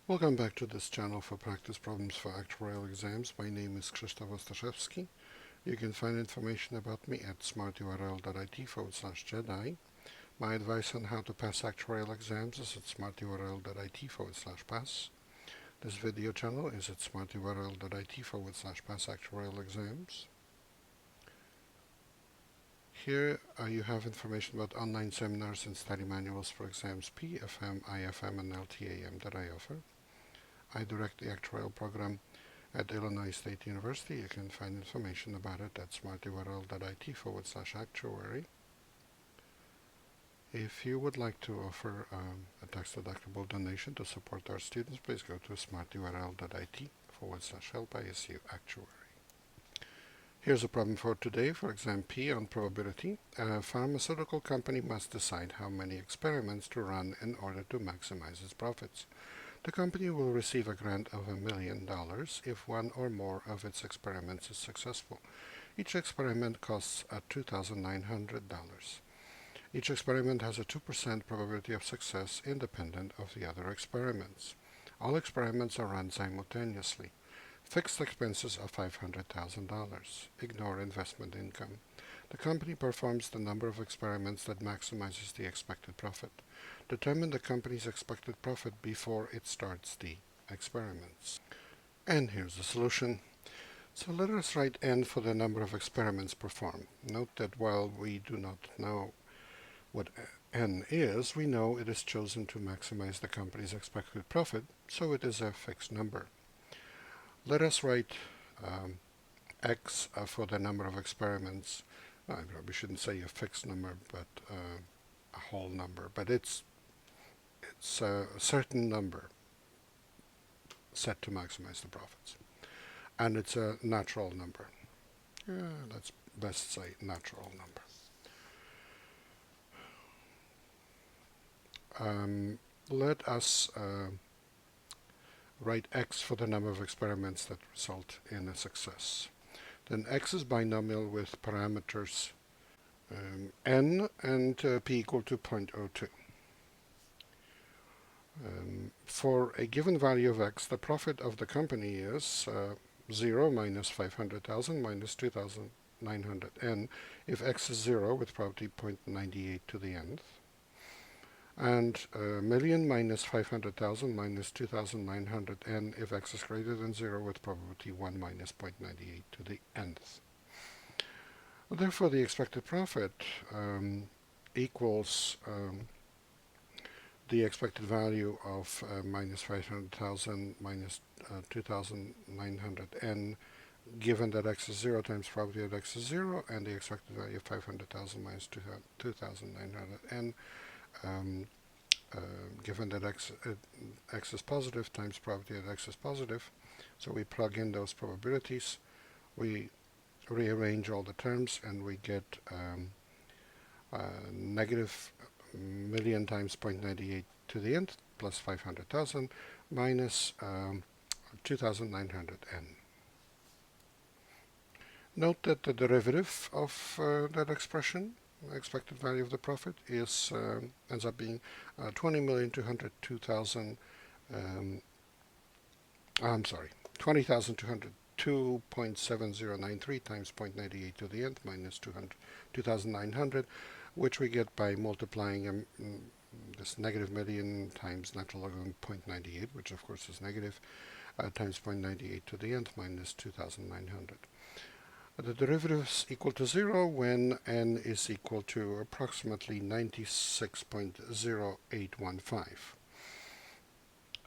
Welcome back to this channel for practice problems for actuarial exams. My name is Krzysztof Ostaszewski. You can find information about me at smarturl.it/Jedi. My advice on how to pass actuarial exams is at smarturl.it/pass. This video channel is at smarturl.it/pass actuarial exams. Here you have information about online seminars and study manuals for exams P, FM, IFM, and LTAM that I offer. I direct the actuarial program at Illinois State University. You can find information about it at smarturl.it/actuary. If you would like to offer a tax-deductible donation to support our students, please go to smarturl.it/help-ISU actuary. Here's a problem for today for exam P on probability. A pharmaceutical company must decide how many experiments to run in order to maximize its profits. The company will receive a grant of $1 million if one or more of its experiments is successful. Each experiment costs $2,900. Each experiment has a 2% probability of success independent of the other experiments. All experiments are run simultaneously. Fixed expenses are $500,000. Ignore investment income. The company performs the number of experiments that maximizes the expected profit. Determine the company's expected profit before it starts the experiments. And here's the solution. So let us write n for the number of experiments performed. Note that while we do not know what n is, we know it is chosen to maximize the company's expected profit, so it is a fixed number. Let us write x for the number of experiments. I probably shouldn't say a fixed number, but a whole number. But it's a certain number set to maximize the profits. And it's a natural number. Let's best say natural number. Let us write x for the number of experiments that result in a success. Then x is binomial with parameters n and p equal to 0.02. For a given value of x, the profit of the company is 0 minus 500,000 minus 2,900 n if x is 0 with probability 0.98 to the nth. And million minus 500,000 minus 2,900 n if x is greater than 0 with probability 1 minus 0.98 to the nth. Therefore, the expected profit equals the expected value of minus 500,000 minus 2,900 n given that x is 0 times probability that x is 0, and the expected value of 500,000 minus 2,900 n given that x is positive times probability that x is positive. So we plug in those probabilities, we rearrange all the terms, and we get negative million times 0.98 to the nth plus 500,000 minus 2,900 n. Note that the derivative of that expression, expected value of the profit, is ends up being 20,202.7093 times 0.98 to the nth minus 2,900, which we get by multiplying this negative million times natural logarithm 0.98, which of course is negative, times 0.98 to the nth minus 2,900. The derivative is equal to 0 when n is equal to approximately 96.0815.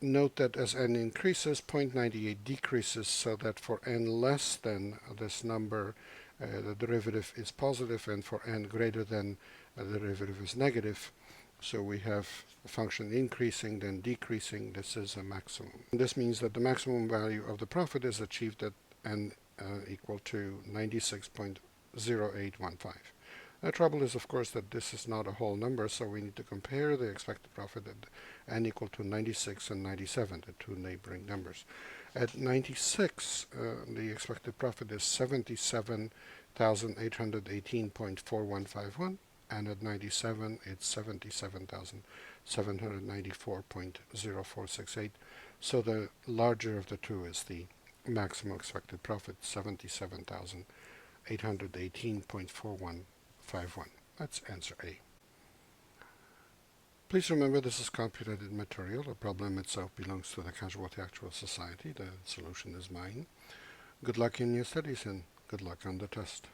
Note that as n increases, 0.98 decreases, so that for n less than this number, the derivative is positive, and for n greater than, the derivative is negative. So we have a function increasing, then decreasing. This is a maximum. This means that the maximum value of the profit is achieved at n equal to 96.0815. The trouble is, of course, that this is not a whole number, so we need to compare the expected profit at n equal to 96 and 97, the two neighboring numbers. At 96, the expected profit is 77,818.4151, and at 97, it's 77,600. 794.0468. So the larger of the two is the maximum expected profit, 77,818.4151. That's answer A. Please remember this is calculated material. The problem itself belongs to the Casualty Actuarial Society. The solution is mine. Good luck in your studies and good luck on the test.